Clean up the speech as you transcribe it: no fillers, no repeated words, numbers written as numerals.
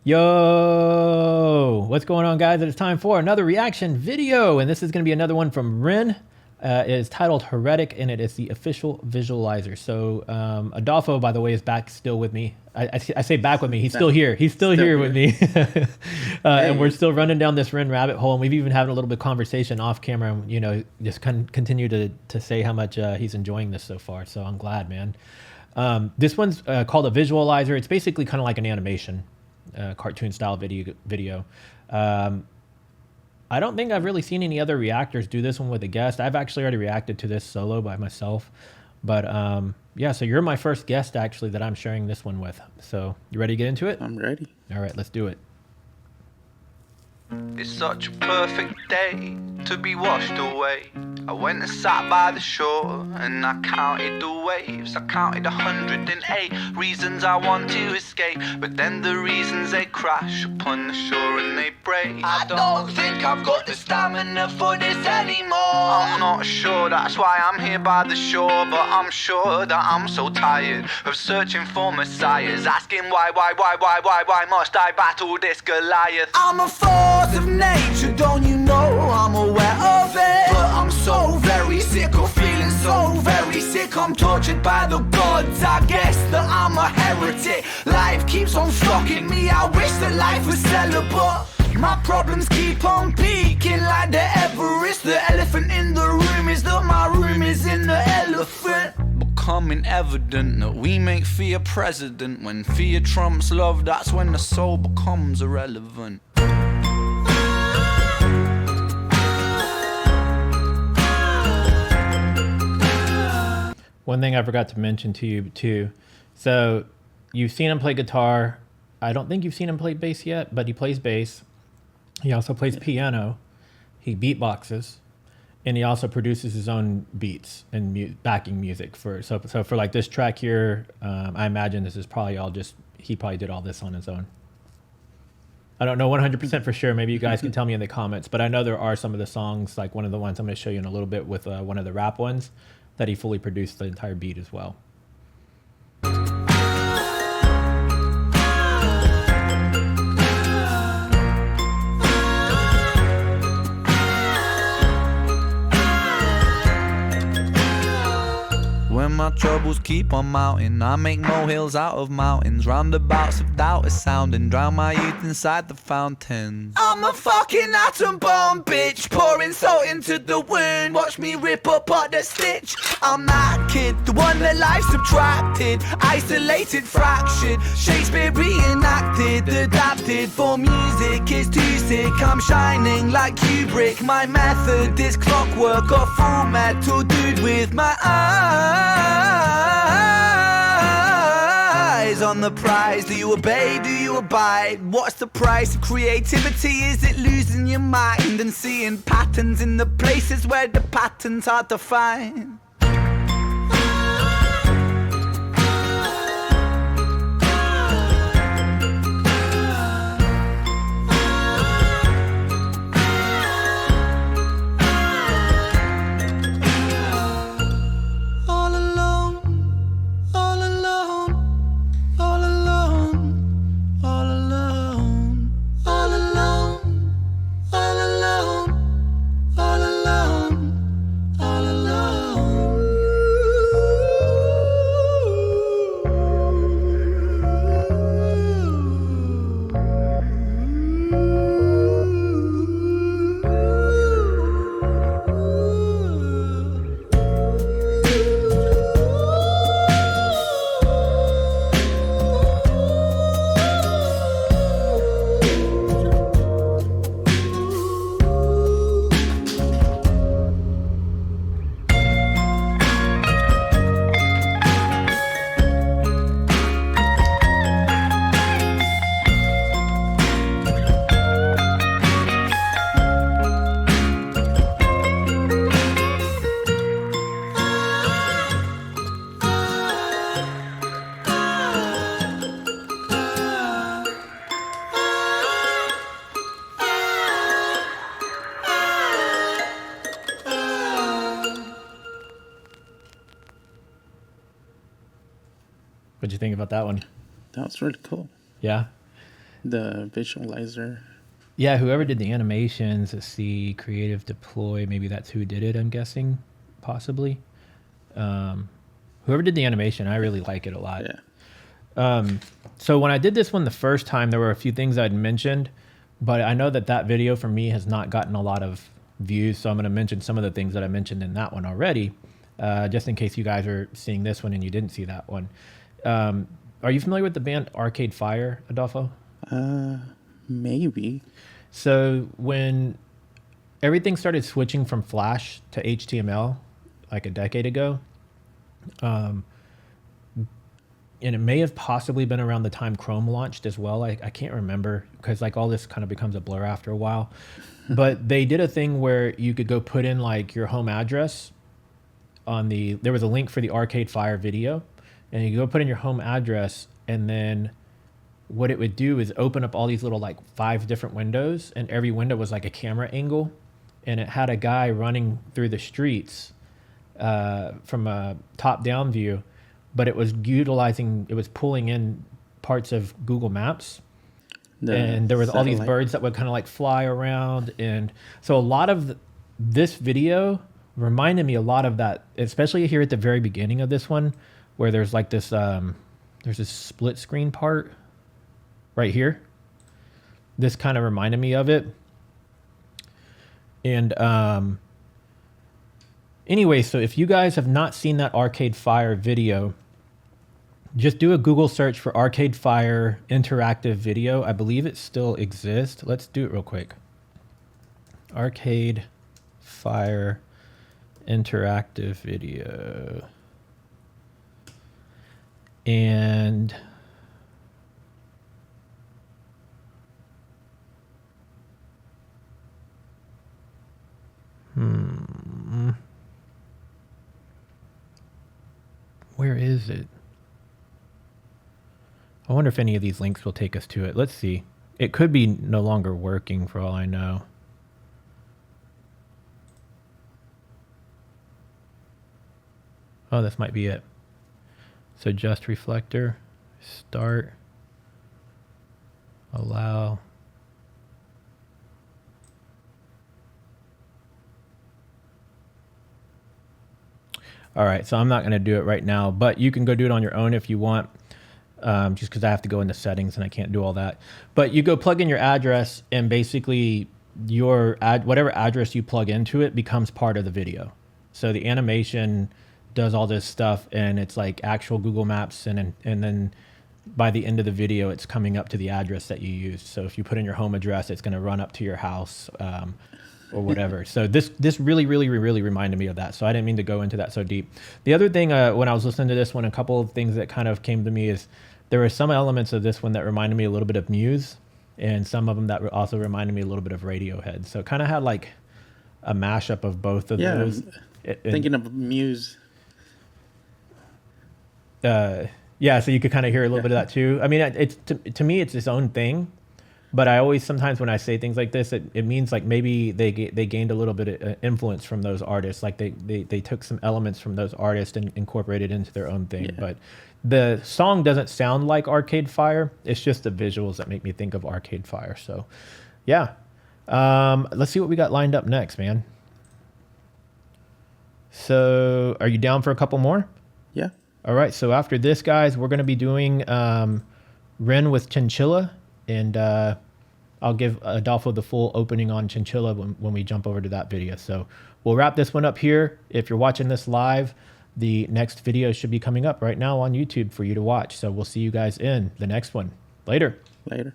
Yo, what's going on, guys? It's time for another reaction video, and this is going to be another one from Ren. It is titled Heretic, and it is the official visualizer. So Adolfo, by the way, is back still with me. I say back with me. He's still here. He's still here with me. And we're still running down this Ren rabbit hole, and we've even had a little bit of conversation off camera, and, you know, just continue to say how much he's enjoying this so far. So I'm glad, man. This one's called a visualizer. It's basically kind of like an animation. Cartoon style video. I don't think I've really seen any other reactors do this one with a guest. I've actually already reacted to this solo by myself, but yeah, so you're my first guest actually that I'm sharing this one with. So you ready to get into it? I'm ready. All right, let's do it. It's such a perfect day to be washed away. I went and sat by the shore and I counted the waves. I counted 108 reasons I want to escape, but then the reasons they crash upon the shore and they break. I don't think I've got the stamina for this anymore. I'm not sure, that's why I'm here by the shore, but I'm sure that I'm so tired of searching for messiahs, asking why must I battle this Goliath? I'm a force of nature, don't you know I'm aware of it? But I'm so very sick of feeling so very sick. I'm tortured by the gods, I guess that I'm a heretic. Life keeps on stalking me, I wish that life was celibate. My problems keep on peaking like the Everest. The elephant in the room is that my room is in the elephant. Becoming evident that we make fear president. When fear trumps love, that's when the soul becomes irrelevant. One thing I forgot to mention to you too. So you've seen him play guitar. I don't think you've seen him play bass yet, but he plays bass. He also plays piano. He beatboxes, and he also produces his own beats and backing music for. So for like this track here, I imagine this is probably all just he probably did all this on his own. I don't know 100% for sure. Maybe you guys can tell me in the comments, but I know there are some of the songs, like one of the ones I'm going to show you in a little bit with one of the rap ones, that he fully produced the entire beat as well. When my troubles keep on mounting, I make molehills out of mountains. Roundabouts of doubt is sounding, drown my youth inside the fountain. I'm a fucking atom bomb, bitch, pouring salt into the wound. Watch me rip apart the stitch. I'm that kid, the one that life subtracted, isolated, fractured, Shakespeare reenacted, adapted for music is too sick. I'm shining like Kubrick, my method is clockwork, a full metal dude with my eyes on the prize. Do you obey? Do you abide? What's the price of creativity? Is it losing your mind and seeing patterns in the places where the patterns are defined? What'd you think about that one? That was really cool. Yeah. the visualizer. Yeah, whoever did the animations, let's see, Creative Deploy, maybe that's who did it, I'm guessing, possibly. Whoever did the animation, I really like it a lot. Yeah. So when I did this one the first time, there were a few things I'd mentioned, but I know that video for me has not gotten a lot of views, so I'm going to mention some of the things that I mentioned in that one already, just in case you guys are seeing this one and you didn't see that one. Are you familiar with the band Arcade Fire, Adolfo? Maybe. So when everything started switching from Flash to HTML like a decade ago, and it may have possibly been around the time Chrome launched as well. I can't remember because like all this kind of becomes a blur after a while. But they did a thing where you could go put in like your home address there was a link for the Arcade Fire video, and you go put in your home address, and then what it would do is open up all these little like 5 different windows, and every window was like a camera angle, and it had a guy running through the streets from a top-down view, but it was pulling in parts of Google Maps. And there was all these birds that would kind of like fly around. And so a lot of this video reminded me a lot of that, especially here at the very beginning of this one, where there's like this, there's this split screen part right here. This kind of reminded me of it. And anyway, so if you guys have not seen that Arcade Fire video, just do a Google search for Arcade Fire interactive video. I believe it still exists. Let's do it real quick. Arcade Fire interactive video. And where is it? I wonder if any of these links will take us to it. Let's see. It could be no longer working for all I know. Oh, this might be it. So just reflector, start, allow. All right, so I'm not going to do it right now, but you can go do it on your own if you want. Just because I have to go into settings and I can't do all that. But you go plug in your address, and basically whatever address you plug into it becomes part of the video. So the animation does all this stuff, and it's like actual Google Maps, and then by the end of the video, it's coming up to the address that you used. So if you put in your home address, it's going to run up to your house or whatever. So this really reminded me of that. So I didn't mean to go into that so deep. The other thing, when I was listening to this one, a couple of things that kind of came to me is there were some elements of this one that reminded me a little bit of Muse, and some of them that also reminded me a little bit of Radiohead. So it kind of had like a mashup of both of those. Thinking of Muse. Yeah, so you could kind of hear a little bit of that too. I mean, it's to me, it's its own thing. But I always, sometimes when I say things like this, it means like maybe they gained a little bit of influence from those artists. Like they took some elements from those artists and incorporated into their own thing. Yeah. But the song doesn't sound like Arcade Fire. It's just the visuals that make me think of Arcade Fire. So, yeah. Let's see what we got lined up next, man. So, are you down for a couple more? Yeah. All right. So after this, guys, we're going to be doing Ren with Chinchilla. And I'll give Adolfo the full opening on Chinchilla when we jump over to that video. So we'll wrap this one up here. If you're watching this live, the next video should be coming up right now on YouTube for you to watch. So we'll see you guys in the next one. Later. Later.